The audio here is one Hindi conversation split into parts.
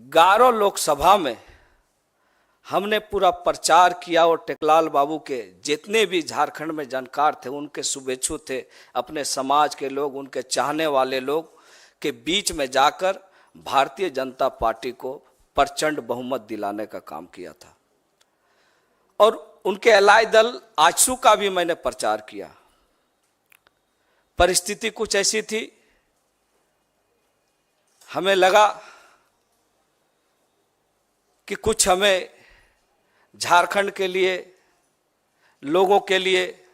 गारो लोकसभा में हमने पूरा प्रचार किया और टेकलाल बाबू के जितने भी झारखंड में जानकार थे, उनके शुभेच्छु थे, अपने समाज के लोग, उनके चाहने वाले लोग के बीच में जाकर भारतीय जनता पार्टी को प्रचंड बहुमत दिलाने का काम किया था। और उनके अलाय दल आजसू का भी मैंने प्रचार किया। परिस्थिति कुछ ऐसी थी, हमें लगा कि कुछ हमें झारखंड के लिए, लोगों के लिए,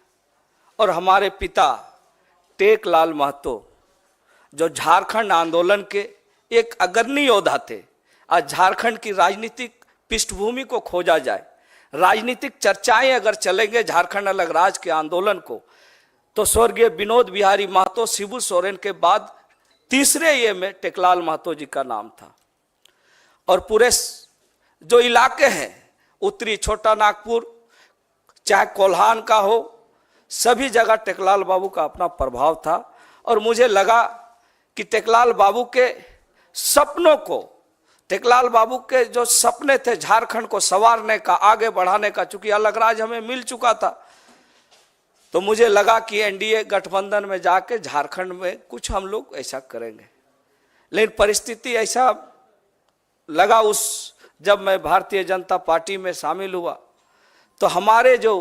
और हमारे पिता टेकलाल महतो जो झारखंड आंदोलन के एक अग्रणी योद्धा थे, आज झारखंड की राजनीतिक पृष्ठभूमि को खोजा जाए, राजनीतिक चर्चाएं अगर चलेंगे झारखंड अलग राज्य के आंदोलन को, तो स्वर्गीय विनोद बिहारी महतो, शिबू सोरेन के बाद तीसरे ये में टेकलाल महतो जी का नाम था। और पूरे जो इलाके हैं, उत्तरी छोटा नागपुर, चाहे कोल्हान का हो, सभी जगह टेकलाल बाबू का अपना प्रभाव था। और मुझे लगा कि टेकलाल बाबू के सपनों को, टेकलाल बाबू के जो सपने थे झारखंड को संवारने का, आगे बढ़ाने का, चूंकि अलग राज्य हमें मिल चुका था, तो मुझे लगा कि एनडीए गठबंधन में जाके झारखंड में कुछ हम लोग ऐसा करेंगे। लेकिन परिस्थिति ऐसा लगा, जब मैं भारतीय जनता पार्टी में शामिल हुआ, तो हमारे जो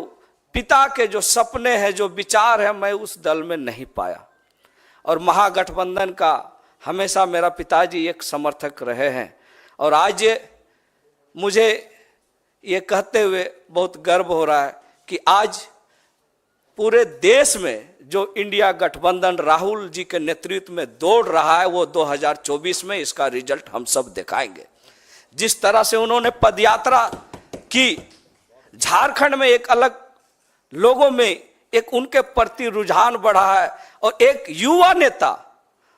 पिता के जो सपने हैं, जो विचार है, मैं उस दल में नहीं पाया। और महागठबंधन का हमेशा मेरा पिताजी एक समर्थक रहे हैं। और आज मुझे ये कहते हुए बहुत गर्व हो रहा है कि आज पूरे देश में जो इंडिया गठबंधन राहुल जी के नेतृत्व में दौड़ रहा है, वो 2024 में इसका रिजल्ट हम सब दिखाएंगे। जिस तरह से उन्होंने पदयात्रा की, झारखंड में एक अलग लोगों में एक उनके प्रति रुझान बढ़ा है, और एक युवा नेता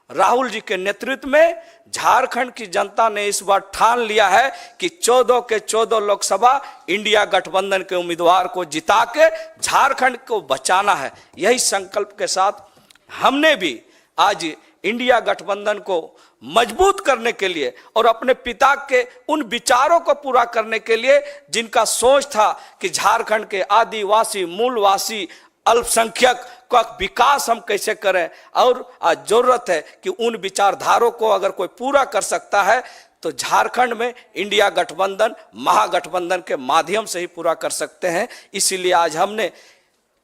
राहुल जी के नेतृत्व में झारखंड की जनता ने इस बार ठान लिया है कि 14 के 14 लोकसभा इंडिया गठबंधन के उम्मीदवार को जिता के झारखंड को बचाना है। यही संकल्प के साथ हमने भी आज इंडिया गठबंधन को मजबूत करने के लिए और अपने पिता के उन विचारों को पूरा करने के लिए, जिनका सोच था कि झारखंड के आदिवासी, मूलवासी, अल्पसंख्यक का विकास हम कैसे करें, और आज जरूरत है कि उन विचारधारों को अगर कोई पूरा कर सकता है तो झारखंड में इंडिया गठबंधन, महागठबंधन के माध्यम से ही पूरा कर सकते हैं। इसीलिए आज हमने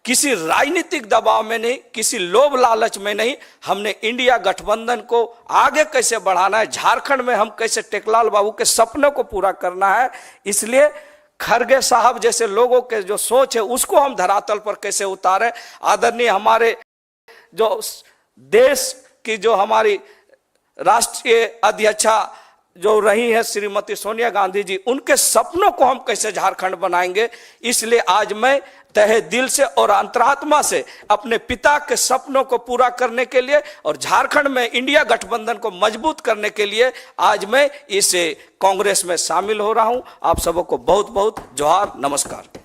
किसी राजनीतिक दबाव में नहीं, किसी लोभ लालच में नहीं, हमने इंडिया गठबंधन को आगे कैसे बढ़ाना है, झारखंड में हम कैसे टेकलाल बाबू के सपनों को पूरा करना है, इसलिए खरगे साहब जैसे लोगों के जो सोच है उसको हम धरातल पर कैसे उतारें। आदरणीय हमारे जो देश की जो हमारी राष्ट्रीय अध्यक्षा जो रही है श्रीमती सोनिया गांधी जी, उनके सपनों को हम कैसे झारखंड बनाएंगे। इसलिए आज मैं तहे दिल से और अंतरात्मा से अपने पिता के सपनों को पूरा करने के लिए और झारखंड में इंडिया गठबंधन को मजबूत करने के लिए आज मैं इस कांग्रेस में शामिल हो रहा हूं। आप सबको बहुत बहुत जोहार, नमस्कार।